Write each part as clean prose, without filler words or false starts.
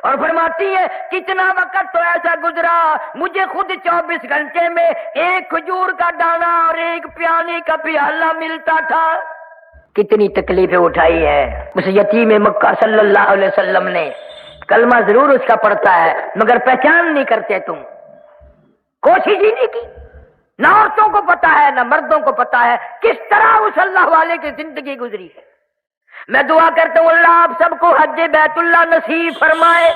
اور فرماتی ہے کتنا وقت تو ایسا گزرا مجھے خود 24 گھنٹے میں ایک کھجور کا دانہ اور ایک پیانے کا پیالہ ملتا تھا. کتنی تکلیفیں اٹھائی ہے اس یتیم مکہ صلی اللہ علیہ وسلم نے. کلمہ ضرور اس کا پڑھتا ہے مگر پہچان نہیں کرتے تم. کوشش ہی نہیں کی. نہ عورتوں کو پتا ہے نہ مردوں کو پتا ہے کس طرح اس اللہ والے کی زندگی گزری ہے. میں دعا کرتا ہوں اللہ آپ سب کو حج بیت اللہ نصیب فرمائے,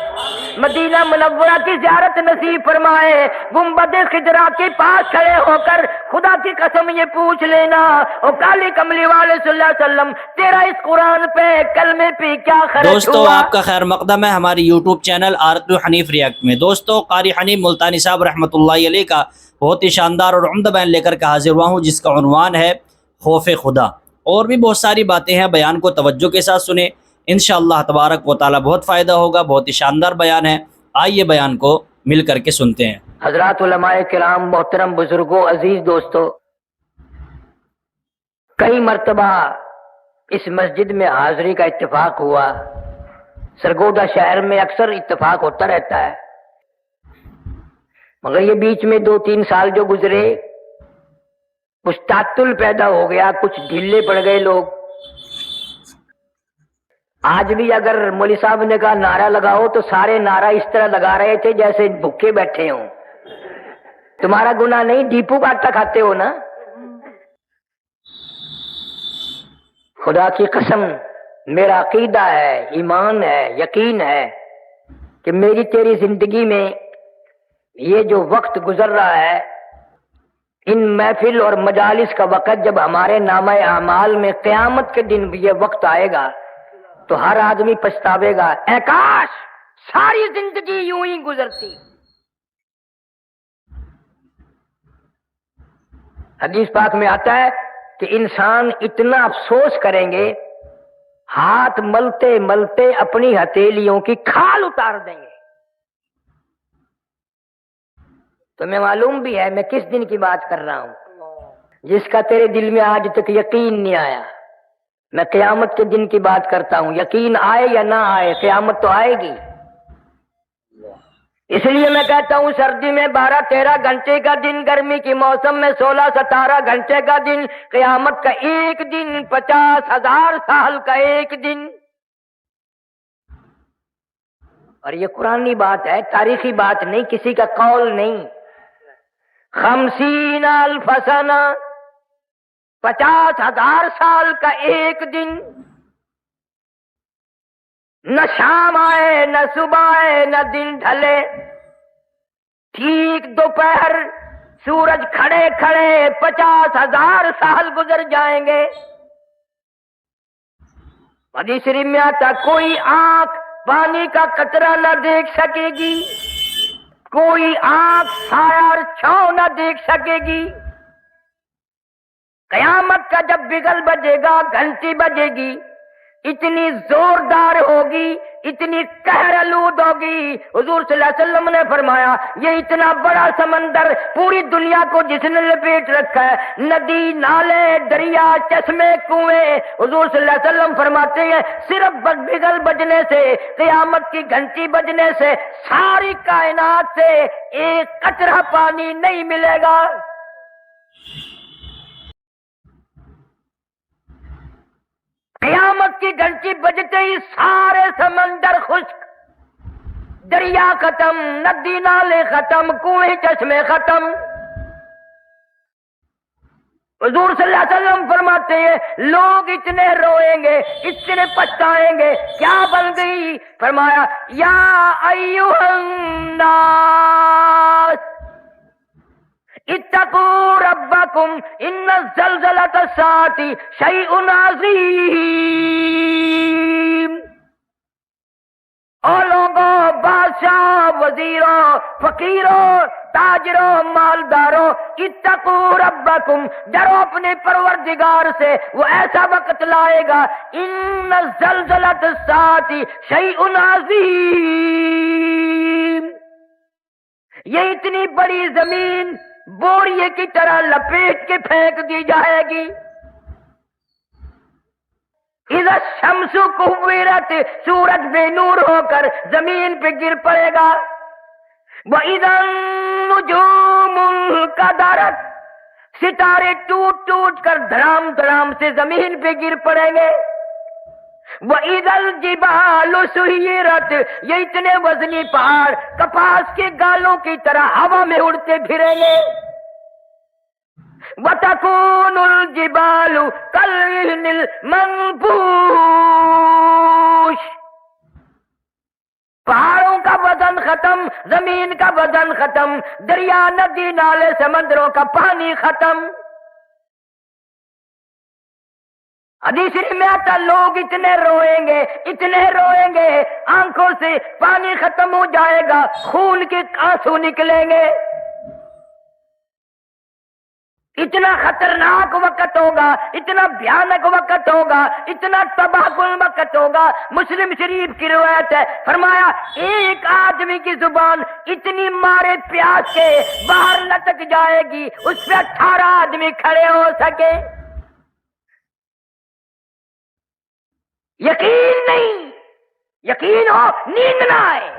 مدینہ منورہ کی زیارت نصیب فرمائے. گنبد خضرا کے پاس کھڑے ہو کر خدا کی قسم یہ پوچھ لینا او کالی کملی والے صلی اللہ علیہ وسلم تیرا اس قرآن پہ کلمے پہ کیا خرچ ہوا. دوستو آپ کا خیر مقدم ہے ہماری یوٹیوب چینل آرت حنیف ریاکٹ میں. دوستو قاری حنیف ملتانی صاحب رحمۃ اللہ علیہ کا بہت ہی شاندار اور عمدہ بیان لے کر کے حاضر ہوا ہوں جس کا عنوان ہے خوف خدا. اور بھی بہت ساری باتیں ہیں, بیان کو توجہ کے ساتھ سنیں, انشاءاللہ تبارک و تعالی بہت فائدہ ہوگا. بہت ہی شاندار بیان ہے, آئیے بیان کو مل کر کے سنتے ہیں. حضرات علماء کرام, محترم بزرگوں, عزیز دوستو, کئی مرتبہ اس مسجد میں حاضری کا اتفاق ہوا. سرگودا شہر میں اکثر اتفاق ہوتا رہتا ہے مگر یہ بیچ میں 2-3 سال جو گزرے کچھ تعطل پیدا ہو گیا, کچھ ڈھیلے پڑ گئے لوگ. آج بھی اگر مولوی صاحب نے کہا نعرہ لگاؤ تو سارے نعرہ اس طرح لگا رہے تھے جیسے بھوکے بیٹھے ہوں. تمہارا گناہ نہیں, ڈیپو کا آٹا کھاتے ہو نا. خدا کی قسم میرا عقیدہ ہے, ایمان ہے, یقین ہے کہ میری تیری زندگی میں یہ جو وقت گزر رہا ہے, ان محفل اور مجالس کا وقت جب ہمارے نامہ اعمال میں قیامت کے دن یہ وقت آئے گا تو ہر آدمی پچھتاوے گا, اے کاش ساری زندگی یوں ہی گزرتی. حدیث پاک میں آتا ہے کہ انسان اتنا افسوس کریں گے ہاتھ ملتے ملتے اپنی ہتھیلیوں کی کھال اتار دیں گے. تمہیں معلوم بھی ہے میں کس دن کی بات کر رہا ہوں, جس کا تیرے دل میں آج تک یقین نہیں آیا. میں قیامت کے دن کی بات کرتا ہوں. یقین آئے یا نہ آئے قیامت تو آئے گی. اس لیے میں کہتا ہوں سردی میں 12-13 گھنٹے کا دن, گرمی کی موسم میں 16-17 گھنٹے کا دن, قیامت کا ایک دن 50,000 سال کا ایک دن. اور یہ قرآنی بات ہے, تاریخی بات نہیں, کسی کا قول نہیں. 50,000 سنہ 50,000 سال کا ایک دن. نہ شام آئے نہ صبح آئے نہ دن ڈھلے, ٹھیک دوپہر سورج کھڑے کھڑے 50,000 سال گزر جائیں گے. حدیث شریف میں آتا کوئی آنکھ پانی کا قطرہ نہ دیکھ سکے گی, کوئی آنکھ سایہ اور چھاؤں نہ دیکھ سکے گی. قیامت کا جب بگل بجے گا, گھنٹی بجے گی, اتنی زوردار ہوگی, اتنی قہر آلود ہوگی. حضور صلی اللہ علیہ وسلم نے فرمایا یہ اتنا بڑا سمندر پوری دنیا کو جس نے لپیٹ رکھا ہے, ندی, نالے, دریا, چشمے, کنویں, حضور صلی اللہ علیہ وسلم فرماتے ہیں صرف بگل بجنے سے, قیامت کی گھنٹی بجنے سے ساری کائنات سے ایک قطرہ پانی نہیں ملے گا. قیامت کی گھنٹی بجتے ہی سارے سمندر خشک, دریا ختم, ندی نالے ختم, کنویں چشمے ختم. حضور صلی اللہ علیہ وسلم فرماتے ہیں لوگ اتنے روئیں گے, اتنے پچھتائیں گے, کیا بن گئی؟ فرمایا یا ایھا الناس اتقوا ربکم ان زلزلۃ الساعۃ شیء عظیم. اور لوگوں, بادشاہ, وزیروں, فقیروں, تاجروں, مالداروں, اتقوا ربکم, ڈرو اپنے پروردگار سے, وہ ایسا وقت لائے گا ان زلزلۃ الساعۃ شیء عظیم. یہ اتنی بڑی زمین بوریے کی طرح لپیٹ کے پھینک دی جائے گی. اذا الشمس کورت، سورج بے نور ہو کر زمین پہ گر پڑے گا. وَإِذَا النُّجُومُ انْكَدَرَتْ، ستارے ٹوٹ ٹوٹ کر دھڑام دھڑام سے زمین پہ گر پڑیں گے. وَإِذَا الْجِبَالُ سُيِّرَتْ، یہ اتنے وزنی پہاڑ کپاس کے گالوں کی طرح ہوا میں اڑتے پھریں گے. وَتَكُونُ الْجِبَالُ كَالْعِهْنِ الْمَنفُوشِ، پہاڑوں کا وزن ختم، زمین کا وزن ختم، دریا ندی نالے سمندروں کا پانی ختم. حدیث میں آتا لوگ اتنے روئیں گے، اتنے روئیں گے، آنکھوں سے پانی ختم ہو جائے گا، خون کے آنسو نکلیں گے. اتنا خطرناک وقت ہوگا، اتنا بھیانک وقت ہوگا، اتنا تباہ کن وقت ہوگا. مسلم شریف کی روایت ہے، فرمایا ایک آدمی کی زبان اتنی مارے پیاس کے باہر لٹک جائے گی، اس پہ 18 آدمی کھڑے ہو سکے. یقین نہیں، یقین ہو نیند نہ آئے،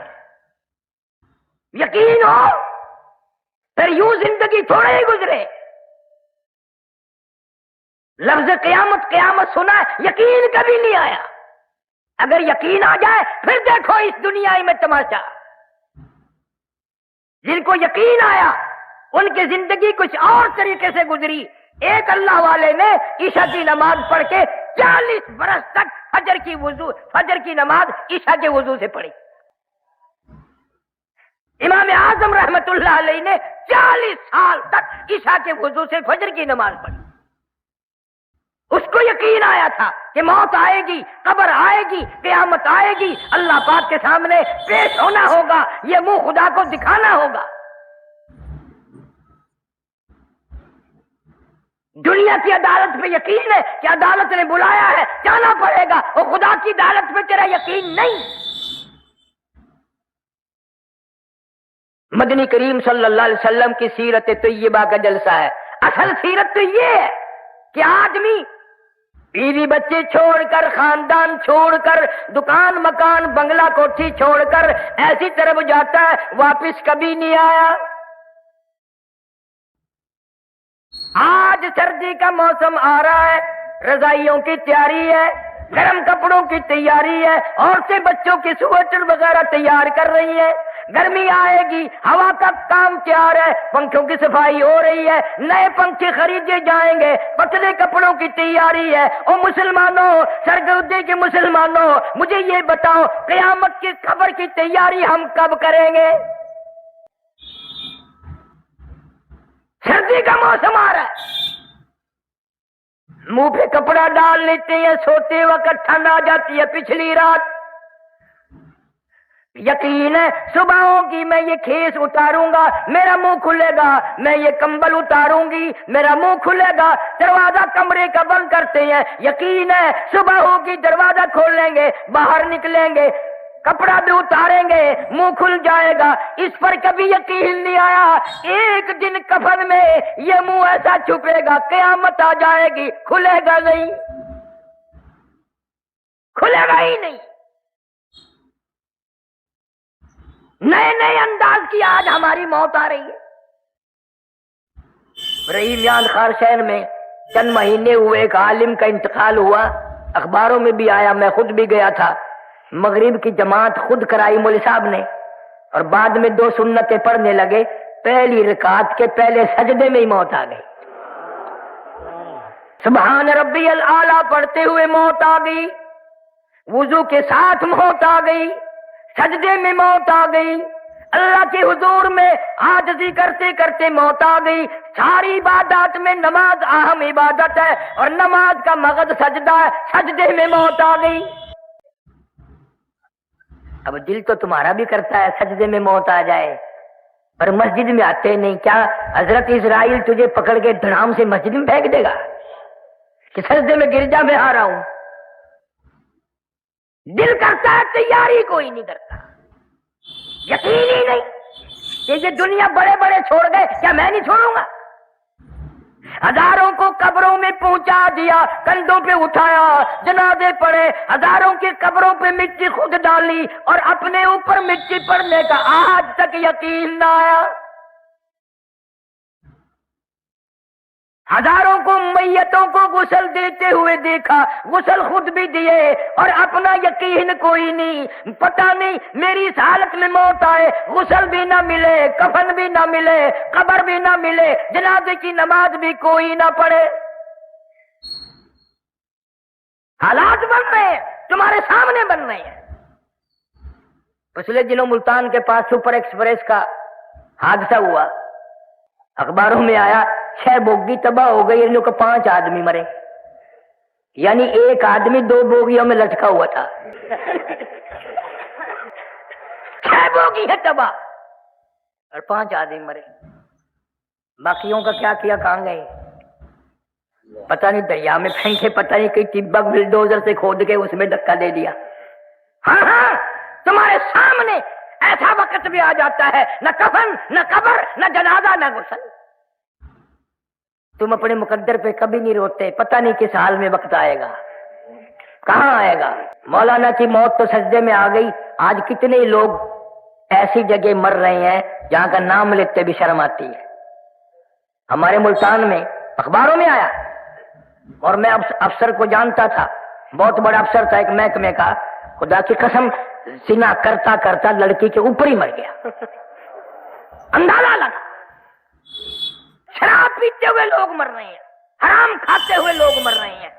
یقین ہو پھر یوں زندگی تھوڑے ہی گزرے. لفظ قیامت قیامت سنا ہے، یقین کبھی نہیں آیا. اگر یقین آ جائے پھر دیکھو اس دنیا میں تماشا. جن کو یقین آیا ان کی زندگی کچھ اور طریقے سے گزری. ایک اللہ والے نے عشاء کی نماز پڑھ کے 40 برس تک فجر کی نماز عشاء کے وضو سے پڑھی. امام اعظم رحمت اللہ علیہ نے 40 سال تک عشاء کے وضو سے فجر کی نماز پڑھی. اس کو یقین آیا تھا کہ موت آئے گی، قبر آئے گی، قیامت آئے گی، اللہ پاک کے سامنے پیش ہونا ہوگا، یہ منہ خدا کو دکھانا ہوگا. دنیا کی عدالت پہ یقین ہے کہ عدالت نے بلایا ہے، جانا پڑے گا، اور خدا کی عدالت پہ تیرا یقین نہیں. مدنی کریم صلی اللہ علیہ وسلم کی سیرت طیبہ کا جلسہ ہے. اصل سیرت تو یہ ہے کہ آدمی بیوی بچے چھوڑ کر، خاندان چھوڑ کر، دکان مکان بنگلہ کوٹھی چھوڑ کر ایسی طرف جاتا ہے، واپس کبھی نہیں آیا. آج سردی کا موسم آ رہا ہے، رضائیوں کی تیاری ہے، گرم کپڑوں کی تیاری ہے، عورتیں بچوں کی سویٹر وغیرہ تیار کر رہی ہیں. گرمی آئے گی، ہوا کا کام تیار ہے، پنکھوں کی صفائی ہو رہی ہے، نئے پنکھے خریدے جائیں گے، پتلے کپڑوں کی تیاری ہے. او مسلمانوں، سرگودے کے مسلمانوں، مجھے یہ بتاؤ قیامت کی خبر کی تیاری ہم کب کریں گے؟ سردی کا موسم آ رہا ہے، منہ پہ کپڑا ڈال لیتے ہیں، سوتے وقت ٹھنڈ آ جاتی ہے. پچھلی رات یقین ہے صبح ہوگی، میں یہ کھیس اتاروں گا، میرا منہ کھلے گا، میں یہ کمبل اتاروں گی، میرا منہ کھلے گا. دروازہ کمرے کا بند کرتے ہیں، یقین ہے صبح ہوگی، دروازہ کھولیں گے، باہر نکلیں گے، کپڑا بھی اتاریں گے، منہ کھل جائے گا. اس پر کبھی یقین نہیں آیا. ایک دن کفن میں یہ منہ ایسا چھپے گا، قیامت آ جائے گی، کھلے گا نہیں، کھلے گا ہی نہیں. نئے نئے انداز کی آج ہماری موت آ رہی ہے. رحیم یان خان شہر میں چند مہینے ہوئے ایک عالم کا انتقال ہوا، اخباروں میں بھی آیا، میں خود بھی گیا تھا. مغرب کی جماعت خود کرائی مولوی صاحب نے، اور بعد میں 2 سنتیں پڑھنے لگے. پہلی رکعت کے پہلے سجدے میں ہی موت آ گئی. سبحان ربی الاعلیٰ پڑھتے ہوئے موت آ گئی، وضو کے ساتھ موت آ گئی، سجدے میں موت آ گئی، اللہ کے حضور میں عاجزی کرتے کرتے موت آ گئی. ساری عبادات میں نماز اہم عبادت ہے، اور نماز کا مغز سجدہ ہے، سجدے میں موت آ گئی. اب دل تو تمہارا بھی کرتا ہے سجدے میں موت آ جائے، پر مسجد میں آتے نہیں. کیا حضرت اسرائیل تجھے پکڑ کے دھڑام سے مسجد میں پھینک دے گا کہ سجدے میں گرجا میں آ رہا ہوں؟ دل کرتا ہے، تیاری کوئی نہیں کرتا. یقین ہی نہیں کہ یہ دنیا بڑے بڑے چھوڑ گئے، کیا میں نہیں چھوڑوں گا؟ ہزاروں کو قبروں میں پہنچا دیا، کندھوں پہ اٹھایا، جنازے پڑے، ہزاروں کی قبروں پہ مٹی خود ڈالی اور اپنے اوپر مٹی پڑنے کا آج تک یقین نہ آیا۔ ہزاروں کو میتوں کو غسل دیتے ہوئے دیکھا، غسل خود بھی دیے اور اپنا یقین کوئی نہیں، پتہ نہیں میری اس حالت میں موت آئے، غسل بھی نہ ملے، کفن بھی نہ ملے، قبر بھی نہ ملے، جنازے کی نماز بھی کوئی نہ پڑھے۔ حالات بن رہے ہیں، تمہارے سامنے بن رہے ہیں۔ پچھلے دنوں ملتان کے پاس سپر ایکسپریس کا حادثہ ہوا، اخباروں میں آیا 6 بوگی تباہ ہو گئی، ان لوگ 5 آدمی مرے، یعنی ایک آدمی 2 بوگیوں میں لٹکا ہوا تھا۔ 6 بوگی ہے تباہ اور 5 آدمی مرے، باقیوں کا کیا کیا، کہاں گئے پتہ نہیں، دریا میں پھینکے، پتہ نہیں کئی ٹبک بلڈوزر سے کھود کے اس میں دھکا دے دیا۔ ہاں ہاں، تمہارے سامنے ایسا وقت بھی آ جاتا ہے، نہ کفن، نہ قبر، نہ جنازہ، نہ غسل۔ تم اپنے مقدر پہ کبھی نہیں روتے، پتہ نہیں کس حال میں وقت آئے گا، کہاں آئے گا۔ مولانا کی موت تو سجدے میں آ گئی، آج کتنے لوگ ایسی جگہ مر رہے ہیں جہاں کا نام لیتے بھی شرم آتی ہے۔ ہمارے ملتان میں اخباروں میں آیا، اور میں افسر کو جانتا تھا، بہت بڑا افسر تھا ایک محکمے کا، خدا کی قسم سنا کرتا کرتا لڑکی کے اوپر ہی مر گیا، اندازہ لگا۔ شراب پیتے ہوئے لوگ مر رہے ہیں، حرام کھاتے ہوئے لوگ مر رہے ہیں،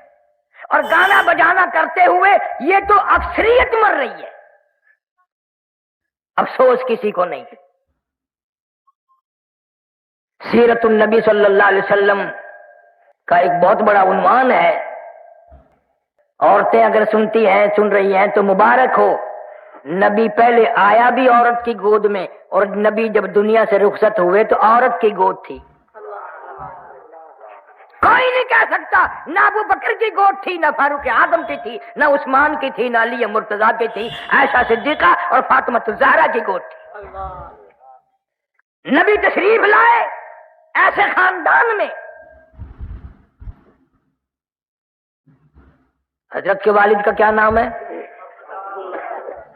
اور گانا بجانا کرتے ہوئے یہ تو اکثریت مر رہی ہے، افسوس کسی کو نہیں۔ سیرت النبی صلی اللہ علیہ وسلم کا ایک بہت بڑا عنوان ہے، عورتیں اگر سنتی ہیں، سن رہی ہیں تو مبارک ہو، نبی پہلے آیا بھی عورت کی گود میں، اور نبی جب دنیا سے رخصت ہوئے تو عورت کی گود تھی۔ کوئی نہیں کہہ سکتا نہ ابو بکر کی گود تھی، نہ فاروق اعظم کی تھی، نہ عثمان کی تھی، نہ علی مرتضیٰ کی تھی، عائشہ صدیقہ اور فاطمہ الزہرا کی گود تھی۔ نبی تشریف لائے ایسے خاندان میں، حضرت کے والد کا کیا نام ہے؟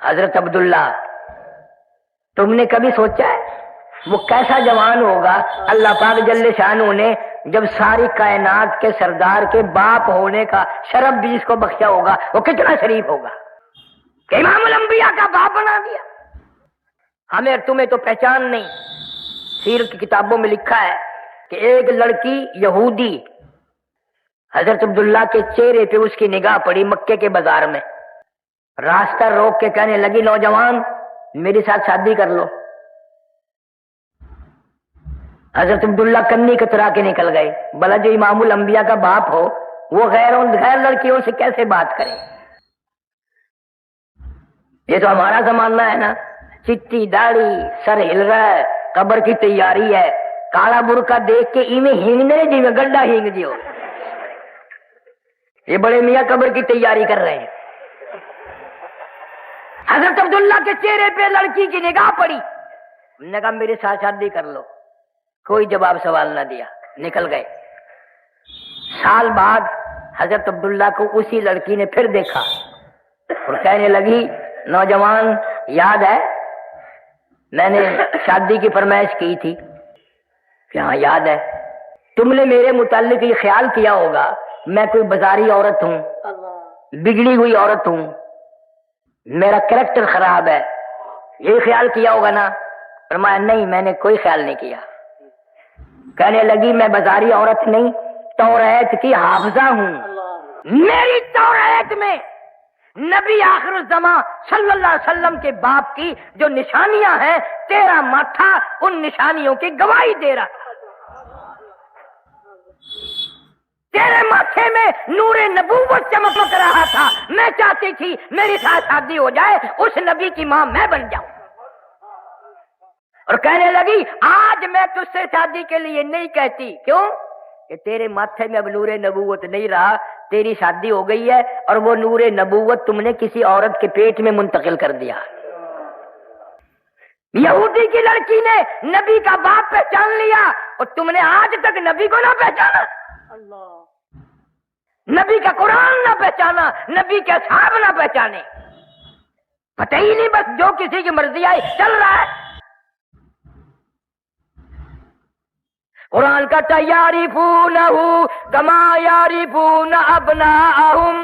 حضرت عبداللہ۔ تم نے کبھی سوچا ہے وہ کیسا جوان ہوگا اللہ پاک جل شانہ نے جب ساری کائنات کے سردار کے باپ ہونے کا شرف بھی اس کو بخشا ہوگا، وہ کتنا شریف ہوگا کہ امام الانبیاء کا باپ بنا دیا۔ ہمیں اور تمہیں تو پہچان نہیں۔ سیرت کی کتابوں میں لکھا ہے کہ ایک لڑکی یہودی حضرت عبداللہ کے چہرے پہ اس کی نگاہ پڑی مکے کے بازار میں، راستہ روک کے کہنے لگی نوجوان میرے ساتھ شادی کر لو۔ حضرت عبداللہ کنی کترا کے نکل گئے، بھلا جو امام الانبیاء کا باپ ہو وہ غیر لڑکیوں سے کیسے بات کرے؟ یہ تو ہمارا زمانہ ہے نا، چٹی داڑھی، سر ہل رہا ہے، قبر کی تیاری ہے، کالا برقع دیکھ کے ایویں ہینگنے جی میں گڈھا ہینگ دیو، یہ بڑے میاں قبر کی تیاری کر رہے ہیں۔ حضرت عبداللہ کے چہرے پہ لڑکی کی نگاہ پڑی، انہوں نے کہا میرے ساتھ شادی کر لو۔ کوئی جواب سوال نہ دیا، نکل گئے۔ سال بعد حضرت عبداللہ کو اسی لڑکی نے پھر دیکھا اور کہنے لگی نوجوان یاد ہے میں نے شادی کی فرمائش کی تھی؟ کہ ہاں یاد ہے۔ تم نے میرے متعلق یہ خیال کیا ہوگا میں کوئی بازاری عورت ہوں، بگڑی ہوئی عورت ہوں، میرا کریکٹر خراب ہے، یہ خیال کیا ہوگا نا؟ فرمایا نہیں میں نے کوئی خیال نہیں کیا۔ کہنے لگی میں بازاری عورت نہیں، توریت کی حافظہ ہوں، میری توریت میں نبی آخر الزمان صلی اللہ علیہ وسلم کے باپ کی جو نشانیاں ہیں تیرا ماتھا ان نشانیوں کی گواہی دے رہا، تیرے ماتھے میں نور نبوت چمک رہا تھا، میں چاہتی تھی میری ساتھ شادی ہو جائے، اس نبی کی ماں میں بن جاؤں۔ اور کہنے لگی آج میں تجھ سے شادی کے لیے نہیں کہتی، کیوں کہ تیرے ماتھے میں اب نور نبوت نہیں رہا، تیری شادی ہو گئی ہے اور وہ نور نبوت تم نے کسی عورت کے پیٹ میں منتقل کر دیا۔ یہودی کی لڑکی نے نبی کا باپ پہچان لیا، اور تم نے آج تک نبی کو نہ پہچانا، نبی کا قرآن نہ پہچانا، نبی کے اصحاب نہ پہچانے، پتہ ہی نہیں، بس جو کسی کی مرضی آئی چل رہا ہے۔ قرآن کا یعرفونہ کما یعرفون ابناءہم،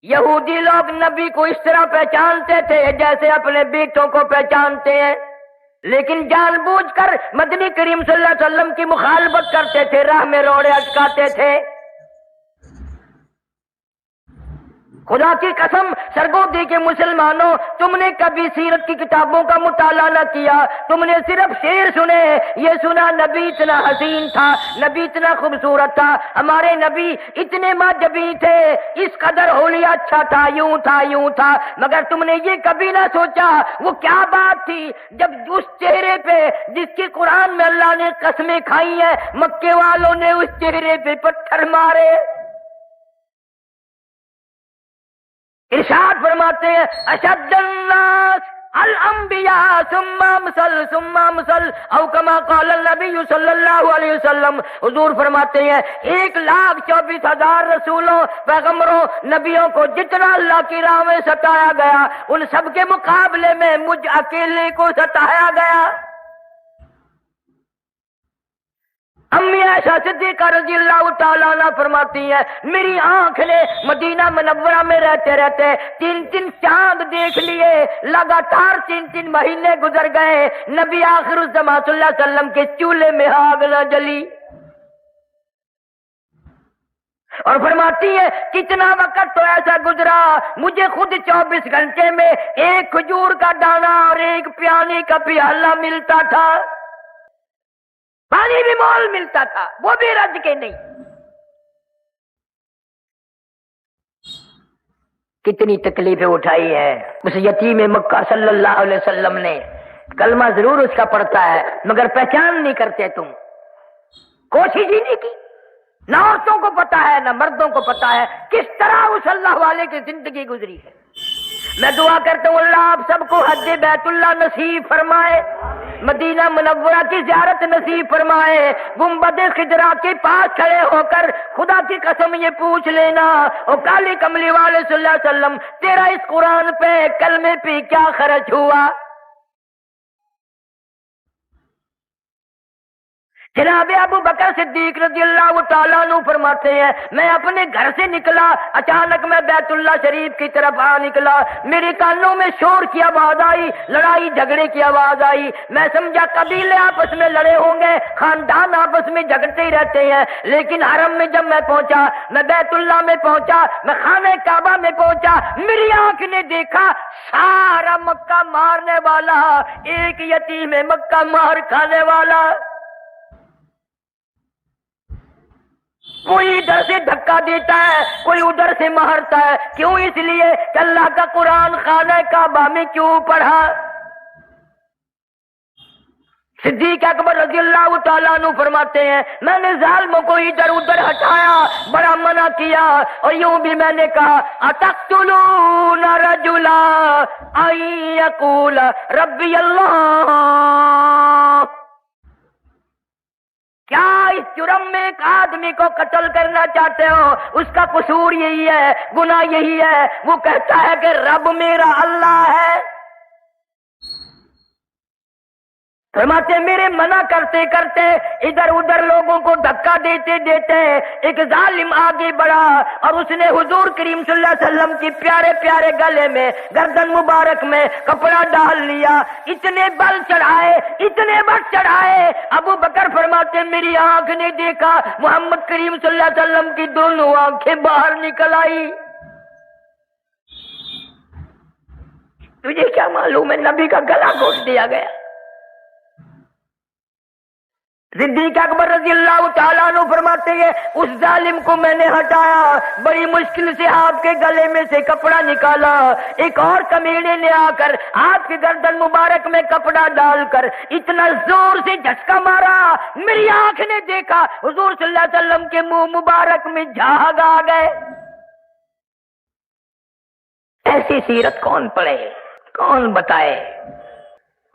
یہودی لوگ نبی کو اس طرح پہچانتے تھے جیسے اپنے بیٹوں کو پہچانتے ہیں، لیکن جان بوجھ کر مدنی کریم صلی اللہ علیہ وسلم کی مخالفت کرتے تھے، راہ میں روڑے اٹکاتے تھے۔ خدا کی قسم سرگودی کے مسلمانوں، تم نے کبھی سیرت کی کتابوں کا مطالعہ نہ کیا، تم نے صرف شعر سنے، یہ سنا نبی اتنا حسین تھا، نبی اتنا خوبصورت تھا، ہمارے نبی اتنے ماجبی تھے، اس قدر حلیہ اچھا تھا، یوں تھا یوں تھا، مگر تم نے یہ کبھی نہ سوچا وہ کیا بات تھی جب اس چہرے پہ جس کی قرآن میں اللہ نے قسمیں کھائی ہیں، مکے والوں نے اس چہرے پہ پتھر مارے۔ ارشاد فرماتے ہیں اشد الناس الانبیاء ثم امثل او کما قال النبی صلی اللہ علیہ وسلم، حضور فرماتے ہیں 1,24,000 رسولوں، پیغمبروں، نبیوں کو جتنا اللہ کی راہ میں ستایا گیا، ان سب کے مقابلے میں مجھ اکیلے کو ستایا گیا۔ امی عائشہ صدیقہ رضی اللہ تعالیٰ عنہ فرماتی ہے میری آنکھ نے مدینہ منورہ میں رہتے رہتے 3 چاند دیکھ لیے، لگاتار 3 مہینے گزر گئے، نبی آخر الزمان صلی اللہ علیہ وسلم کے چولہے میں آگ نہ جلی۔ اور فرماتی ہے کتنا وقت تو ایسا گزرا، مجھے خود 24 گھنٹے میں ایک کھجور کا دانہ اور ایک پیانے کا پیالہ ملتا تھا، پانی بھی مول ملتا تھا، وہ بھی رج کے نہیں۔ کتنی تکلیفیں اٹھائی ہے اس یتیم مکہ صلی اللہ علیہ وسلم نے، کلمہ ضرور اس کا پڑھتا ہے مگر پہچان نہیں کرتے تم، کوشش ہی نہیں کی، نہ عورتوں کو پتا ہے نہ مردوں کو پتا ہے کس طرح اس اللہ والے کی زندگی گزری ہے۔ میں دعا کرتا ہوں اللہ آپ سب کو حج بیت اللہ نصیب فرمائے، مدینہ منورہ کی زیارت نصیب فرمائے، گنبد خضرا کے پاس کھڑے ہو کر خدا کی قسم یہ پوچھ لینا اور کالی کملی والے صلی اللہ علیہ وسلم تیرا اس قرآن پہ کلمے پہ کیا خرچ ہوا۔ جناب ابو بکر صدیق رضی اللہ تعالیٰ عنہ فرماتے ہیں میں اپنے گھر سے نکلا، اچانک میں بیت اللہ شریف کی طرف نکلا، میرے کانوں میں شور کی آواز آئی، لڑائی جھگڑے کی آواز آئی، میں سمجھا قبیلے آپس میں لڑے ہوں گے، خاندان آپس میں جھگڑتے ہی رہتے ہیں، لیکن حرم میں جب میں پہنچا، میں بیت اللہ میں پہنچا، میں خانہ کعبہ میں پہنچا، میری آنکھ نے دیکھا سارا مکہ مارنے والا ایک یتیم مکہ مار کھانے والا، کوئی ادھر سے دھکا دیتا ہے کوئی ادھر سے مارتا ہے، کیوں؟ اس لیے کہ اللہ کا قرآن خانہ کعبہ میں کیوں پڑھا۔ صدیق اکبر رضی اللہ تعالیٰ عنہ فرماتے ہیں میں نے ظالموں کو ادھر ادھر ہٹایا، بڑا منع کیا، اور یوں بھی میں نے کہا اتقتلون رجلا ان یقول ربی اللہ، کیا اس جرم میں ایک آدمی کو قتل کرنا چاہتے ہو؟ اس کا قصور یہی ہے، گناہ یہی ہے، وہ کہتا ہے کہ رب میرا اللہ ہے۔ فرماتے میرے منع کرتے کرتے ادھر ادھر لوگوں کو دھکا دیتے دیتے ایک ظالم آگے بڑھا اور اس نے حضور کریم صلی اللہ علیہ وسلم کی پیارے پیارے گلے میں گردن مبارک میں کپڑا ڈال لیا، اتنے بل چڑھائے اتنے بل چڑھائے، ابو بکر فرماتے میری آنکھ نے دیکھا محمد کریم صلی اللہ علیہ وسلم کی دونوں آنکھیں باہر نکل آئی۔ تجھے کیا معلوم ہے نبی کا گلا گھونٹ دیا گیا۔ صدیق اکبر رضی اللہ تعالیٰ عنہ فرماتے ہیں اس ظالم کو میں نے ہٹایا، بڑی مشکل سے آپ کے گلے میں سے کپڑا نکالا، ایک اور کمینے نے آ کر آپ کی گردن مبارک میں کپڑا ڈال کر اتنا زور سے جھٹکا مارا، میری آنکھ نے دیکھا حضور صلی اللہ علیہ وسلم کے منہ مبارک میں جھاگ آ گئے۔ ایسی سیرت کون پڑھے، کون بتائے؟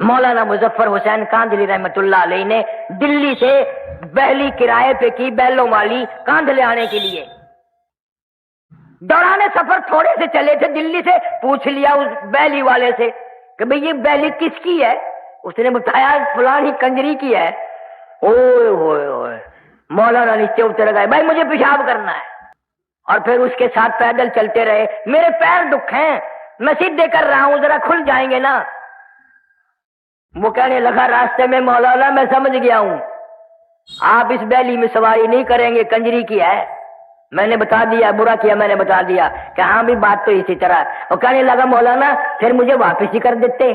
مولانا مظفر حسین کاندھلی رحمتullah علیہ نے دلی سے بہلی کرائے پہ کی بیلوں والی کاندھلے آنے کے لیے. دوران سفر تھوڑے سے چلے تھے دلی سے, پوچھ لیا اس بہلی والے سے کہ بھئی یہ بہلی کس کی ہے؟ اس نے بتایا فلانی کنجری کی ہے. اوئے ہوئے ہوئے, مولانا نیچے اتر گئے, بھائی مجھے پیشاب کرنا ہے. اور پھر اس کے ساتھ پیدل چلتے رہے. میرے پیر دکھ ہیں, میں سیدھے کر رہا ہوں, ذرا کھل جائیں گے نا. وہ کہنے لگا راستے میں مولانا میں سمجھ گیا ہوں, آپ اس بیلی میں سواری نہیں کریں گے, کنجری کی ہے. میں نے بتا دیا, برا کیا میں نے بتا دیا کہ ہاں بھی بات تو اسی طرح. وہ کہنے لگا مولانا پھر مجھے واپس ہی کر دیتے,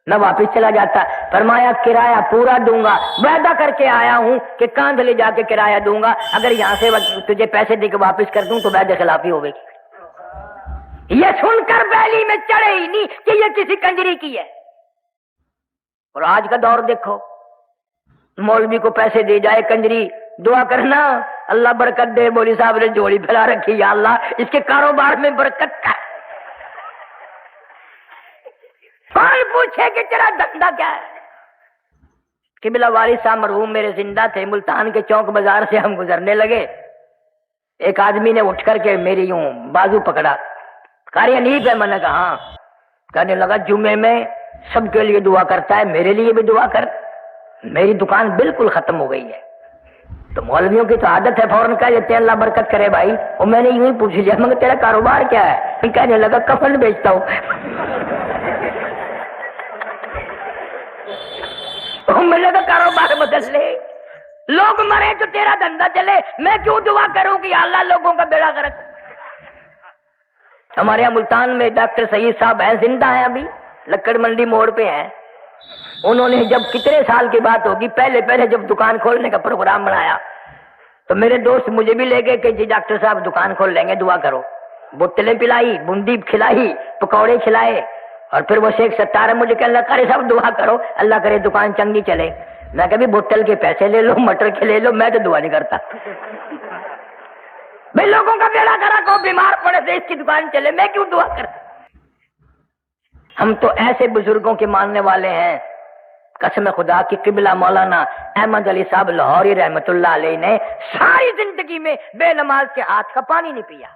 میں واپس چلا جاتا. فرمایا کرایہ پورا دوں گا, وعدہ کر کے آیا ہوں کہ کاندھ لے جا کے کرایہ دوں گا, اگر یہاں سے تجھے پیسے دے کے واپس کر دوں تو وعدے خلافی ہوگی. یہ سن کر بیلی میں چڑھے ہی نہیں کہ یہ کسی کنجری کی ہے. اور آج کا دور دیکھو, مولوی کو پیسے دے جائے کنجری, دعا کرنا اللہ برکت دے. مولوی صاحب نے جوڑی پھیلا رکھی, یا اللہ اس کے کاروبار میں برکت کر. کون پوچھے کہ تیرا دھندا کیا ہے؟ قبلہ والد صاحب مرحوم میرے زندہ تھے, ملتان کے چوک بازار سے ہم گزرنے لگے. ایک آدمی نے اٹھ کر کے میری یوں بازو پکڑا, قاری حنیف ہے. میں نے کہا ہاں. کہنے لگا جمعے میں سب کے لیے دعا کرتا ہے, میرے لیے بھی دعا کر, میری دکان بالکل ختم ہو گئی ہے. تو مولویوں کی تو عادت ہے فوراً کہہ دیتے ہیں اللہ برکت کرے بھائی. اور میں نے یوں ہی پوچھ لیا مگر تیرا کاروبار کیا ہے؟ کہنے لگا کفن بیچتا ہوں. میں نے کہا کاروبار بدل لے, لوگ مرے تو تیرا دھندا چلے, میں کیوں دعا کروں کہ اللہ لوگوں کا بیڑا غرق. ہمارے یہاں ملتان میں ڈاکٹر سعید صاحب ہیں, زندہ ہیں ابھی, لکڑ منڈی موڑ پہ ہیں. انہوں نے جب کتنے سال کی بات ہوگی, پہلے جب دکان کھولنے کا پروگرام بنایا تو میرے دوست مجھے بھی لے گئے کہ جی ڈاکٹر صاحب دکان کھول لیں گے, دعا کرو. بوتلیں پلائی, بوندی کھلائی, پکوڑے کھلائے, اور پھر وہ شیخ ستار مجھے کہ اللہ کرے سب دعا کرو, اللہ کرے دکان چنگی چلے. میں کبھی بوتل کے پیسے لے لو, مٹر کے لے لو, میں تو دعا نہیں کرتا. بھائی لوگوں کا بیڑا کرا کو بیمار پڑے تو اس کی دکان چلے, میں کیوں دعا کرتا. ہم تو ایسے بزرگوں کے ماننے والے ہیں, قسم خدا کی. قبلہ مولانا احمد علی صاحب لاہوری رحمتullah علیہ نے ساری زندگی میں بے نماز کے ہاتھ کا پانی نہیں پیا,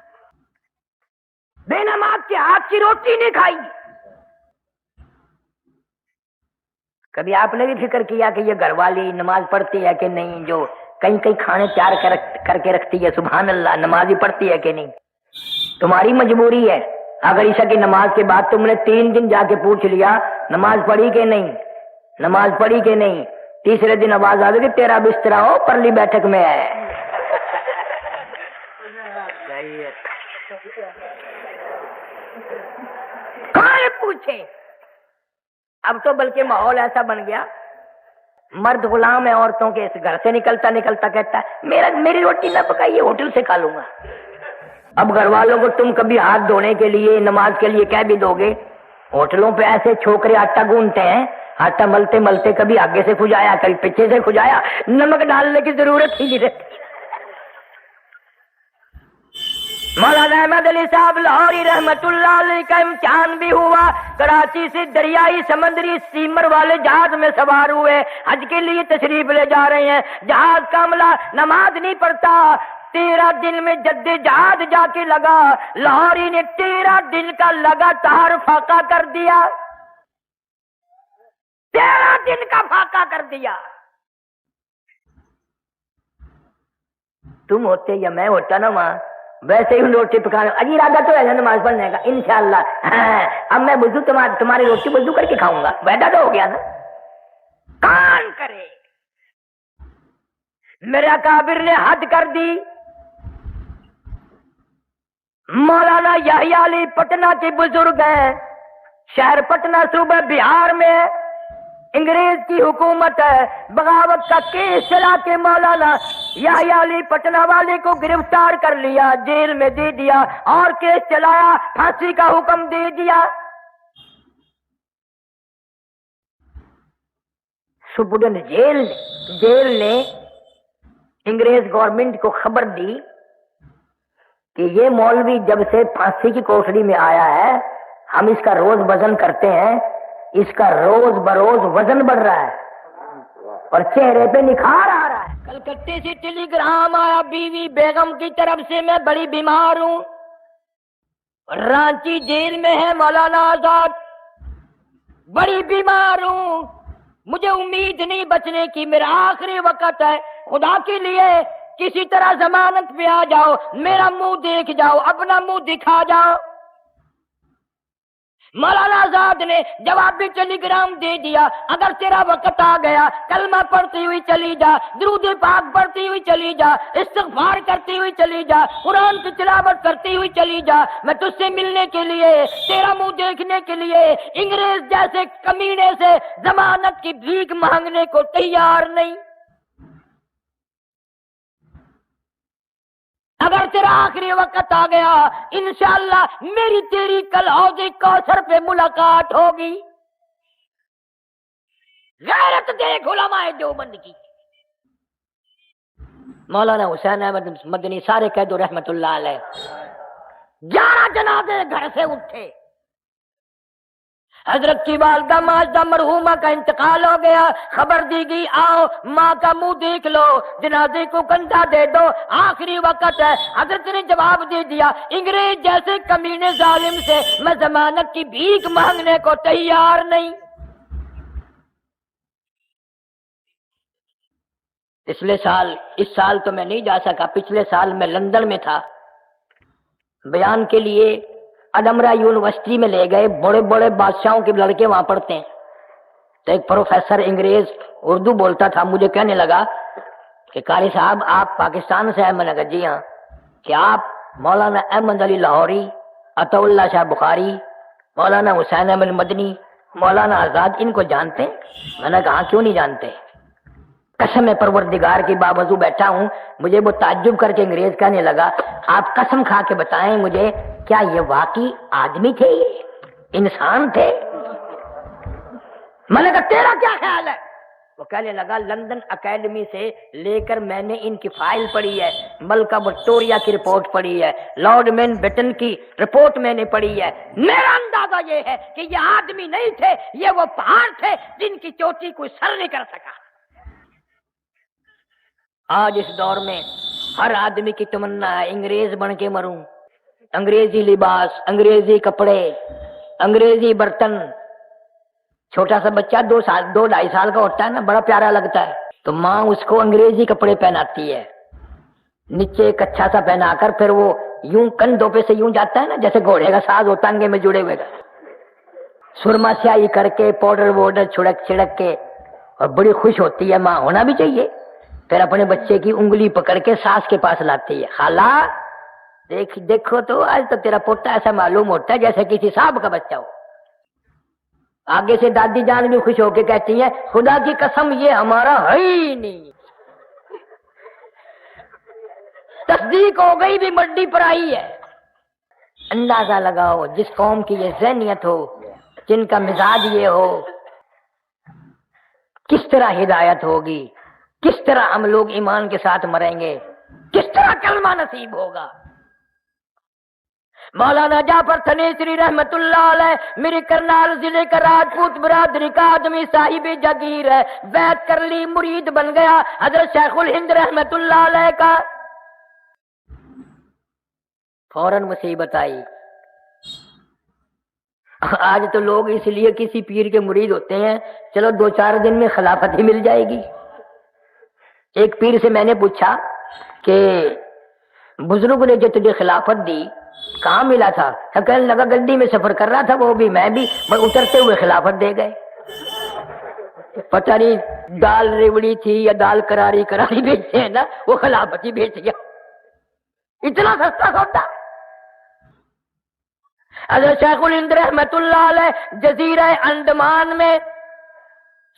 بے نماز کے ہاتھ کی روٹی نہیں کھائی. کبھی آپ نے بھی فکر کیا کہ یہ گھر والی نماز پڑھتی ہے کہ نہیں, جو کئی کھانے تیار کر کے رکھتی ہے, سبحان اللہ, نماز ہی پڑھتی ہے کہ نہیں؟ تمہاری مجبوری ہے. اگر عشاء کی نماز کے بعد تم نے 3 دن جا کے پوچھ لیا نماز پڑھی کہ نہیں, نماز پڑھی کہ نہیں, تیسرے دن آواز آ گئی کہ تیرا بستر ہو پرلی بیٹھک میں ہے. کون پوچھے؟ اب تو بلکہ ماحول ایسا بن گیا, مرد غلام ہے عورتوں کے. اس گھر سے نکلتا کہتا ہے میری روٹی نہ پکائیے, ہوٹل سے کھا لوں گا. اب گھر والوں کو تم کبھی ہاتھ دھونے کے لیے, نماز کے لیے کہہ بھی دو گے. ہوٹلوں پہ ایسے چھوکرے آٹا گونتے ہیں, آٹا ملتے کبھی آگے سے کھجایا کبھی پیچھے سے کھجایا, نمک ڈالنے کی ضرورت ہی نہیں رہتی. مولانا احمد علی صاحب لاہوری رحمتullah علیہ کا امتحان بھی ہوا. کراچی سے دریائی سمندری اسٹیمر والے جہاز میں سوار ہوئے, حج کے لیے تشریف لے جا رہے ہیں. جہاز کا عملہ نماز نہیں پڑھتا. 13 دن میں جہاز جا کے لگا. لاہوری نے 13 دن کا لگاتار فاقہ کر دیا. 13 دن کا فاقہ کر دیا. تم ہوتے یا میں ہوتا نا وہاں, ویسے ہی روٹی پکانا. اجی ارادہ تو ہے نماز پڑھنے کا انشاءاللہ. اب میں وضو تمہاری روٹی وضو کر کے کھاؤں گا, وعدہ تو ہو گیا نا. کون کرے؟ میرے اکابر نے حد کر دی. مولانا یحییٰ علی پٹنہ کے بزرگ ہیں, شہر پٹنہ صوبہ بہار میں ہے. انگریز کی حکومت ہے, بغاوت کا کیس چلا کے مولانا یحییٰ علی پٹنہ والے کو گرفتار کر لیا, جیل میں دے دیا, اور کیس چلایا, پھانسی کا حکم دے دیا. سپرڈنٹ جیل نے انگریز گورنمنٹ کو خبر دی کہ یہ مولوی جب سے پھانسی کی کوٹڑی میں آیا ہے, ہم اس کا روز وزن کرتے ہیں, اس کا روز بروز وزن بڑھ رہا ہے اور چہرے پہ نکھار آ رہا ہے. کلکتے سے ٹیلی گرام آیا بیوی بیگم کی طرف سے میں بڑی بیمار ہوں. رانچی جیل میں ہے مولانا آزاد, بڑی بیمار ہوں, مجھے امید نہیں بچنے کی, میرا آخری وقت ہے, خدا کے لیے کسی طرح ضمانت پہ آ جاؤ, میرا منہ دیکھ جاؤ, اپنا منہ دکھا جاؤ. مولانا آزاد نے جوابی ٹیلی گرام دے دیا, اگر تیرا وقت آ گیا کلمہ پڑھتی ہوئی چلی جا, درود پاک پڑھتی ہوئی چلی جا, استغفار کرتی ہوئی چلی جا, قرآن کی تلاوت کرتی ہوئی چلی جا, میں تجھ سے ملنے کے لیے, تیرا منہ دیکھنے کے لیے انگریز جیسے کمینے سے ضمانت کی بھیک مانگنے کو تیار نہیں. اگر تیرا آخری وقت آ گیا انشاءاللہ میری تیری کل حوض کوثر پہ ملاقات ہوگی. غیرت دیکھ علماء دیوبند کی. مولانا حسین احمد مدنی سارے کہہ دو رحمت اللہ علیہ. 11 جنازے گھر سے اٹھے. حضرت کی والدہ ماجدہ مرحومہ کا انتقال ہو گیا, خبر دی گئی آؤ ماں کا منہ دیکھ لو, جنازے کو کندھا دے دو, آخری وقت ہے. حضرت نے جواب دے دیا انگریز جیسے کمینے ظالم سے میں ضمانت کی بھیک مانگنے کو تیار نہیں. پچھلے سال, اس سال تو میں نہیں جا سکا, پچھلے سال میں لندن میں تھا بیان کے لیے. ادمرا یونیورسٹی میں لے گئے, بڑے بڑے بادشاہوں کے لڑکے وہاں پڑھتے ہیں. تو ایک پروفیسر انگریز اردو بولتا تھا, مجھے کہنے لگا کہ قاری صاحب آپ پاکستان سے ہیں؟ میں نے کہا جی ہاں. کہ آپ مولانا احمد علی لاہوری, عطا اللہ شاہ بخاری, مولانا حسین احمد مدنی, مولانا آزاد ان کو جانتے ہیں؟ میں نے کہا کیوں نہیں جانتے. قسم پروردگار کی باوضو بیٹھا ہوں, مجھے وہ تعجب کر کے انگریز کہنے لگا آپ قسم کھا کے بتائیں مجھے کیا یہ واقعی آدمی تھے, یہ انسان تھے؟ میں نے کہا تیرا کیا خیال ہے؟ وہ کہنے لگا لندن اکیڈمی سے لے کر میں نے ان کی فائل پڑھی ہے, ملکہ وکٹوریہ کی رپورٹ پڑھی ہے, لارڈ ماؤنٹ بیٹن کی رپورٹ میں نے پڑھی ہے. میرا اندازہ یہ ہے کہ یہ آدمی نہیں تھے, یہ وہ پہاڑ تھے جن کی چوٹی کوئی سر نہیں کر سکا. آج اس دور میں ہر آدمی کی تمنا ہے انگریز بن کے مروں, انگریزی لباس, انگریزی کپڑے, انگریزی برتن. چھوٹا سا بچہ 2-2.5 سال کا ہوتا ہے نا, بڑا پیارا لگتا ہے, تو ماں اس کو انگریزی کپڑے پہناتی ہے, نیچے ایک اچھا سا پہنا کر, پھر وہ یوں کندھوں پہ سے یوں جاتا ہے نا جیسے گھوڑے کا ساز ہوتا انگے میں جڑے ہوئے, سرما سیاہی کر کے, پاؤڈر ووڈر چھڑک کے, اور بڑی خوش ہوتی ہے ماں, ہونا بھی چاہیے. پھر اپنے بچے کی انگلی پکڑ کے ساس کے پاس لاتی ہے, خالہ دیکھو تو آج تو تیرا پوتا ایسا معلوم ہوتا ہے جیسے کسی صاحب کا بچہ ہو. آگے سے دادی جان بھی خوش ہو کے کہتی ہیں خدا کی قسم یہ ہمارا ہے ہی نہیں. تصدیق ہو گئی بھی منڈی پر آئی ہے. اندازہ لگاؤ جس قوم کی یہ ذہنیت ہو, جن کا مزاج یہ ہو, کس طرح ہدایت ہوگی, کس طرح ہم لوگ ایمان کے ساتھ مریں گے, کس طرح کلمہ نصیب ہوگا. مولانا جعفر تھنیسری رحمت اللہ علیہ میری کرنال ضلع کا راجپوت برادری کا آدمی صاحب جگیر ہے, بیعت کر لی, مرید بن گیا حضرت شیخ الہند رحمت اللہ علیہ کا. فوراً مصیبت آئی. آج تو لوگ اس لیے کسی پیر کے مرید ہوتے ہیں چلو 2-4 دن میں خلافت ہی مل جائے گی. ایک پیر سے میں نے پوچھا کہ بزرگ نے جو تجھے خلافت دی کہاں ملا تھا؟ کہنے لگا گڈی میں سفر کر رہا تھا, وہ بھی میں بھی, اترتے ہوئے خلافت دے گئے. پتہ نہیں دال ریوڑی تھی یا دال کراری بیچتے ہیں نا, وہ خلافت ہی بیچ گیا. اتنا سستا سودا. حضرت شیخ الہند رحمت اللہ علیہ جزیرہ انڈمان میں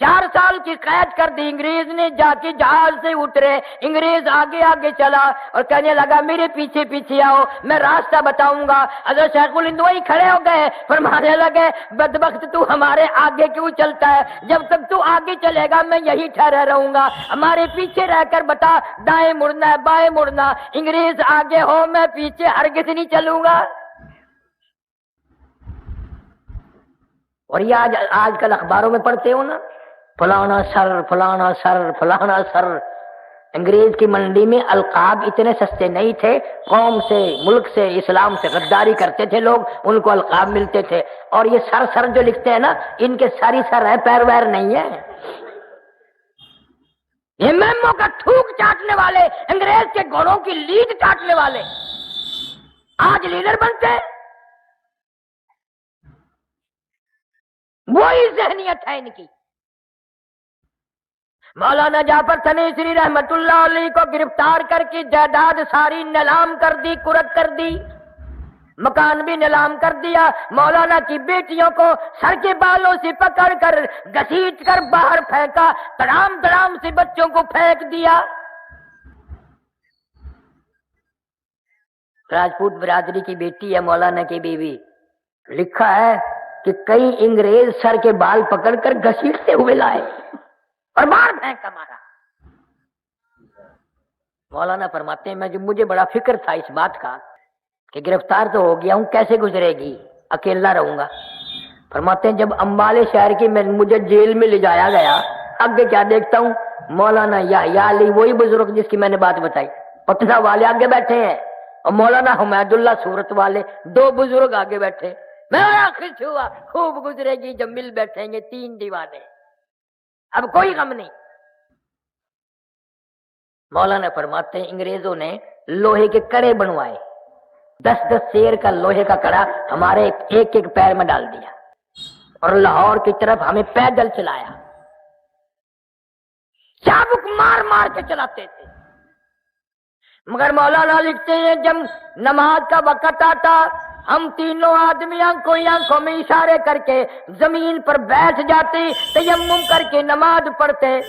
4 سال کی قید کر دی انگریز نے. جا کے جہاز سے اترے, انگریز آگے آگے چلا اور کہنے لگا میرے پیچھے پیچھے آؤ, میں راستہ بتاؤں گا. حضرت شیخ الہند وہی کھڑے ہو گئے, فرمانے لگے بدبخت تو ہمارے آگے کیوں چلتا ہے, جب تک تو آگے چلے گا میں یہی ٹھہرا رہوں گا, ہمارے پیچھے رہ کر بتا دائیں مڑنا ہے بائیں مڑنا, انگریز آگے ہو میں پیچھے ہرگز نہیں چلوں گا. اور یہ آج کل اخباروں میں پڑھتے ہو نا، فلانا سر فلانا سر فلانا سر. انگریز کی منڈی میں القاب اتنے سستے نہیں تھے، قوم سے، ملک سے، اسلام سے غداری کرتے تھے لوگ، ان کو القاب ملتے تھے. اور یہ سر سر جو لکھتے ہیں نا، ان کے ساری سر ہے، پیر ویر نہیں ہے. یہ میموں کا تھوک چاٹنے والے، انگریز کے گھوڑوں کی لیڈ چاٹنے والے آج لیڈر بنتے ہیں. وہی ذہنیت ہے ان کی. مولانا جعفر تنیسری رحمت اللہ علیہ کو گرفتار کر کے جائیداد ساری نیلام کر دی، کرک کر دی، مکان بھی نیلام کر دیا. مولانا کی بیٹیوں کو سر کے بالوں سے پکڑ کر گھسیٹ کر باہر پھینکا، تڑام تڑام سے بچوں کو پھینک دیا. راجپوت برادری کی بیٹی ہے مولانا کی بیوی، لکھا ہے کہ کئی انگریز سر کے بال پکڑ کر گھسیٹتے ہوئے لائے اور باہر پھینکا مارا. مولانا فرماتے ہیں مجھے بڑا فکر تھا اس بات کا کہ گرفتار تو ہو گیا ہوں، کیسے گزرے گی، اکیلا رہوں گا. فرماتے ہیں جب امبالے شہر کی مجھے جیل میں لے جایا گیا، آگے کیا دیکھتا ہوں، مولانا یا علی، وہی بزرگ جس کی میں نے بات بتائی، پٹنہ والے آگے بیٹھے ہیں، اور مولانا حمید اللہ صورت والے، دو بزرگ آگے بیٹھے. میں خوش ہوا، خوب گزرے گی جب مل بیٹھیں گے تین دیوانے، اب کوئی غم نہیں. مولانا فرماتے ہیں انگریزوں نے لوہے کے کڑے بنوائے، 10 سیر کا لوہے کا کڑا ہمارے ایک ایک پیر میں ڈال دیا، اور لاہور کی طرف ہمیں پیدل چلایا، چابک مار مار کے چلاتے تھے. مگر مولانا لکھتے ہیں جب نماز کا وقت آتا، ہم تینوں آدمی آنکھوں میں اشارے کر کے زمین پر بیٹھ جاتے، تیمم کر کے نماز پڑھتے.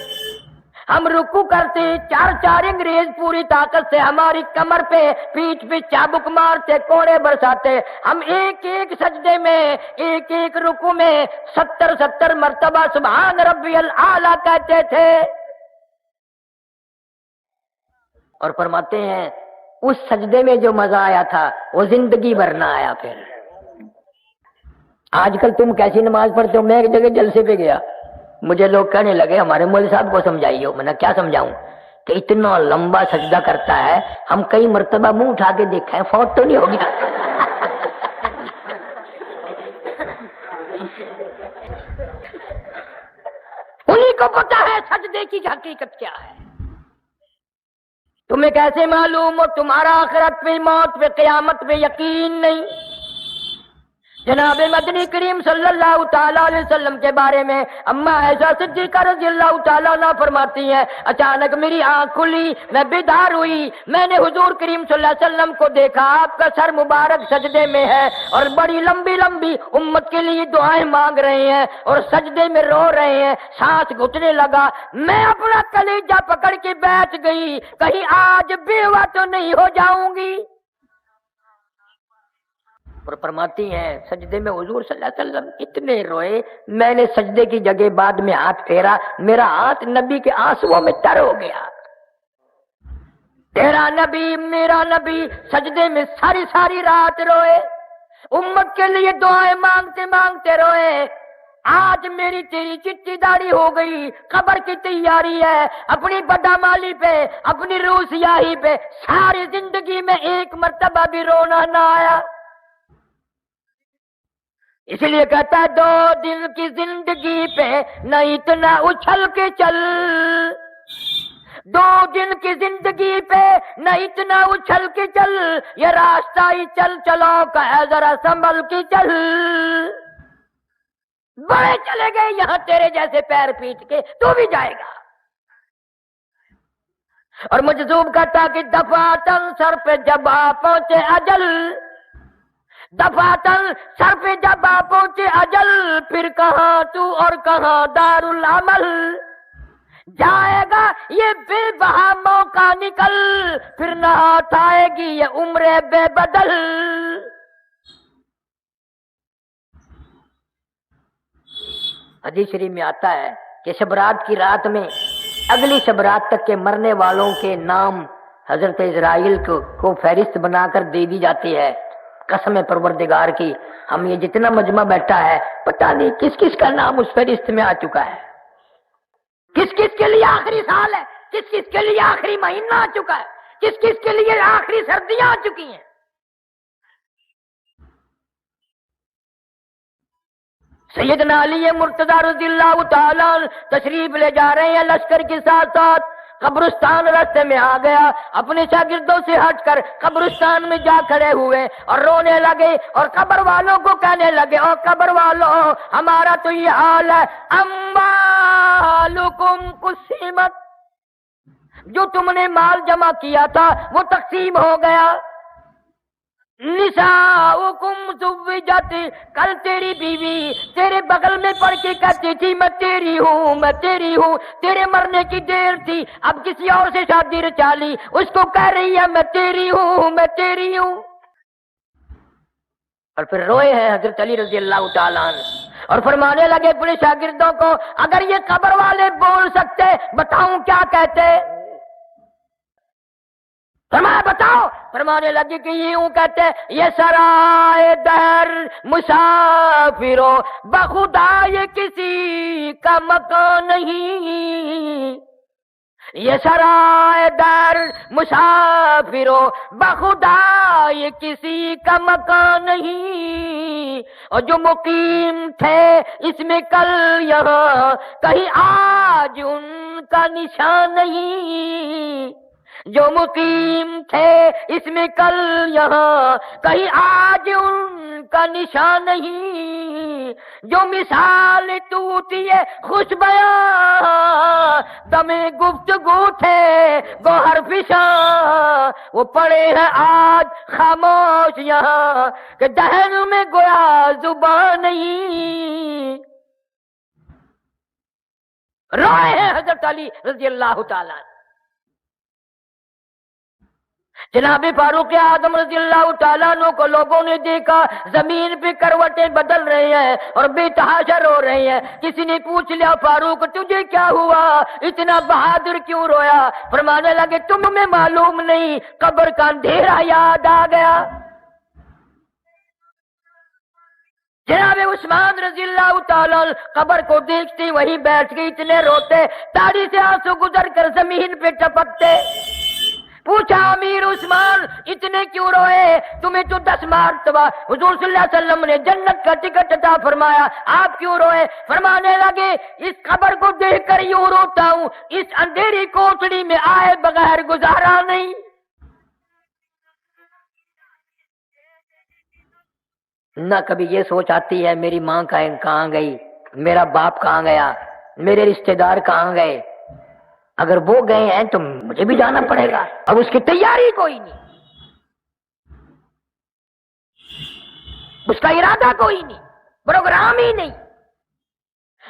ہم رکوع کرتے، چار انگریز پوری طاقت سے ہماری کمر پہ، پیٹھ پہ چابک مارتے، کوڑے برساتے. ہم ایک ایک سجدے میں، ایک ایک رکوع میں 70 مرتبہ سبحان ربی الاعلی کہتے تھے. اور فرماتے ہیں اس سجدے میں جو مزہ آیا تھا وہ زندگی بھر نہ آیا. پھر آج کل تم کیسی نماز پڑھتے ہو؟ میں ایک جگہ جلسے پہ گیا، مجھے لوگ کہنے لگے ہمارے مولوی صاحب کو سمجھائیے. میں نے کیا سمجھاؤں کہ اتنا لمبا سجدہ کرتا ہے، ہم کئی مرتبہ منہ اٹھا کے دیکھا ہے، فوت تو نہیں ہو گیا. انہیں کو پتا ہے سجدے کی حقیقت کیا ہے. تمہیں کیسے معلوم ہو؟ تمہارا آخرت پہ، موت پہ، قیامت پہ یقین نہیں. جناب مدنی کریم صلی اللہ تعالی علیہ وسلم کے بارے میں اما عائشہ صدیقہ رضی اللہ تعالیٰ عنہ فرماتی ہیں اچانک میری آنکھ کھلی، میں بیدار ہوئی، میں نے حضور کریم صلی اللہ علیہ وسلم کو دیکھا، آپ کا سر مبارک سجدے میں ہے اور بڑی لمبی لمبی امت کے لیے دعائیں مانگ رہے ہیں اور سجدے میں رو رہے ہیں. سانس گھٹنے لگا، میں اپنا کلیجہ پکڑ کے بیٹھ گئی، کہیں آج بیوہ تو نہیں ہو جاؤں گی. اور فرماتی ہیں سجدے میں حضور صلی اللہ علیہ وسلم اتنے روئے، میں نے سجدے کی جگہ بعد میں ہاتھ پھیرا، میرا ہاتھ نبی کے آنسوؤں میں تر ہو گیا. تیرا نبی میرا نبی سجدے میں ساری رات روئے، امت کے لیے دعائیں مانگتے مانگتے روئے. آج میری تیری چٹی داڑھی ہو گئی، قبر کی تیاری ہے، اپنی بدامالی پہ، اپنی روح سیاہی پہ ساری زندگی میں ایک مرتبہ بھی رونا نہ آیا. اس لیے کہتا ہے 2 دن کی زندگی پہ نہ اتنا اچھل کے چل، 2 دن کی زندگی پہ نہ اتنا اچھل کے چل، یہ راستہ ہی چلو کا ہے ذرا سنبھل کے چل. بڑے چلے گئے یہاں تیرے جیسے پیر پیٹ کے، تو بھی جائے گا. اور مجذوب کہتا کہ دفعتاً سر پہ جب آ پہنچے اجل، دفعتاً سر پہ جب آ پہنچے اجل، پھر کہاں تو اور کہاں دار العمل. جائے گا یہ بے بہا موقع نکل، پھر نہ ہاتھ آئے گی یہ عمر بے بدل. حدیث شریف میں آتا ہے کہ شبرات کی رات میں اگلی شبرات تک کے مرنے والوں کے نام حضرت اسرائیل کو فہرست بنا کر دے دی جاتی ہے. قسم پروردگار کی ہم یہ جتنا مجمع بیٹھا ہے پتہ نہیں کس کس کا نام اس فہرست میں آ چکا ہے، کس کس کے لیے آخری سال ہے، کس کس کے لیے آخری مہینہ آ چکا ہے، کس کس کے لیے آخری سردیاں آ چکی ہیں۔ سیدنا علی مرتضی رضی اللہ تعالیٰ تشریف لے جا رہے ہیں لشکر کے ساتھ ساتھ، قبرستان راستے میں آ گیا، اپنے شاگردوں سے ہٹ کر قبرستان میں جا کھڑے ہوئے اور رونے لگے اور قبر والوں کو کہنے لگے، او قبر والوں ہمارا تو یہ حال ہے، اموالکم قسمت، جو تم نے مال جمع کیا تھا وہ تقسیم ہو گیا، نساؤکم زوجت، کل تیری بیوی تیرے بغل میں پڑھ کے کہتی تھی میں تیری ہوں میں تیری ہوں، تیرے مرنے کی دیر تھی، اب کسی اور سے شادی رچا لی، اس کو کہہ رہی ہے میں تیری ہوں میں تیری ہوں۔ اور پھر روئے ہیں حضرت علی رضی اللہ تعالیٰ عنہ اور فرمانے لگے اپنے شاگردوں کو، اگر یہ قبر والے بول سکتے بتاؤں کیا کہتے؟ فرمایا بتاؤ، فرمانے لگے کہ یوں کہتے، یہ سرائے در مسافرو بخدا یہ کسی کا مکان نہیں، یہ سرائے در مسافرو بخدا یہ کسی کا مکان نہیں، اور جو مقیم تھے اس میں کل یہاں کہیں آج ان کا نشان نہیں، جو مقیم تھے اس میں کل یہاں کہیں آج ان کا نشان نہیں، جو مثال توتی ہے خوش بیاں دم گفتگو تھے گوہر فشاں، وہ پڑے ہیں آج خاموش یہاں کہ دہن میں گویا زبان نہیں۔ روئے ہیں حضرت علی رضی اللہ تعالیٰ۔ جناب فاروق اعظم رضی اللہ تعالیٰ عنہ کو لوگوں نے دیکھا زمین پہ کروٹیں بدل رہے ہیں اور بے تحاشا رو رہے ہیں، کسی نے پوچھ لیا فاروق تجھے کیا ہوا، اتنا بہادر کیوں رویا؟ فرمانے لگے تمہیں معلوم نہیں، قبر کا اندھیرا یاد آ گیا۔ جناب عثمان رضی اللہ تعالیٰ قبر کو دیکھتے وہیں بیٹھ کے اتنے روتے، تاڑی سے آنسو گزر کر زمین پہ ٹپکتے۔ پوچھا امیر عثمان اتنے کیوں روئے؟ تمہیں تو 10 مرتبہ حضور صلی اللہ علیہ وسلم نے جنت کا ٹکٹ عطا فرمایا، آپ کیوں روئے؟ فرمانے لگے اس قبر کو دیکھ کر یوں روتا ہوں، اس اندھیری کوٹڑی میں آئے بغیر گزارا نہیں۔ نہ کبھی یہ سوچ آتی ہے میری ماں کہاں گئی، میرا باپ کہاں گیا، میرے رشتہ دار کہاں گئے، اگر وہ گئے ہیں تو مجھے بھی جانا پڑے گا، اب اس کی تیاری کوئی نہیں، اس کا ارادہ کوئی نہیں، پروگرام ہی نہیں۔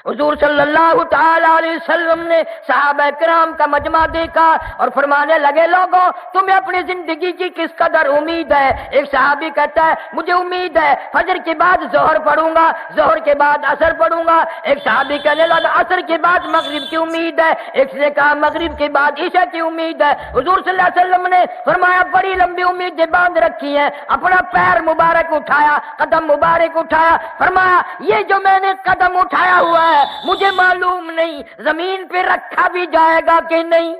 حضور صلی اللہ تعالی علیہ وسلم نے صحابہ کرام کا مجمع دیکھا اور فرمانے لگے لوگوں تمہیں اپنی زندگی کی کس قدر امید ہے؟ ایک صحابی کہتا ہے مجھے امید ہے فجر کے بعد ظہر پڑھوں گا، ظہر کے بعد عصر پڑھوں گا، ایک صحابی کہنے لگا عصر کے بعد مغرب کی امید ہے، ایک نے کہا مغرب کے بعد عشاء کی امید ہے۔ حضور صلی اللہ علیہ وسلم نے فرمایا بڑی لمبی امیدیں باندھ رکھی ہیں، اپنا پیر مبارک اٹھایا، قدم مبارک اٹھایا، فرمایا یہ جو میں نے قدم اٹھایا ہوا ہے مجھے معلوم نہیں زمین پہ رکھا بھی جائے گا کہ نہیں،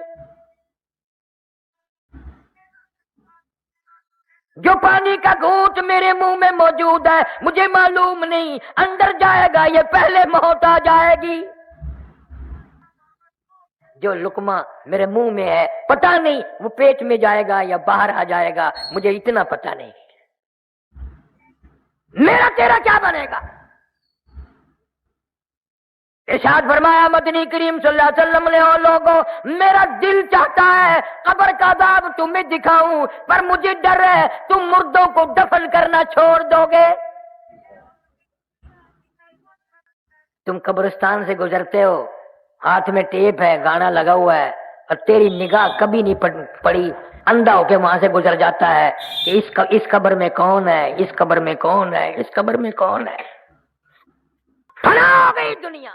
جو پانی کا گھونٹ میرے منہ میں موجود ہے مجھے معلوم نہیں اندر جائے گا یہ پہلے موت آ جائے گی، جو لقمہ میرے منہ میں ہے پتہ نہیں وہ پیٹ میں جائے گا یا باہر آ جائے گا، مجھے اتنا پتہ نہیں، میرا تیرا کیا بنے گا؟ ارشاد فرمایا مدنی کریم صلی اللہ علیہ وسلم نے اور لوگوں میرا دل چاہتا ہے قبر کا عذاب تمہیں دکھاؤں پر مجھے ڈر ہے تم مردوں کو دفن کرنا چھوڑ دو گے۔ تم قبرستان سے گزرتے ہو، ہاتھ میں ٹیپ ہے، گانا لگا ہوا ہے اور تیری نگاہ کبھی نہیں پڑی، اندھا ہو کے وہاں سے گزر جاتا ہے کہ اس قبر میں کون ہے، اس قبر میں کون ہے، اس قبر میں کون ہے۔ فنا ہو گئی دنیا،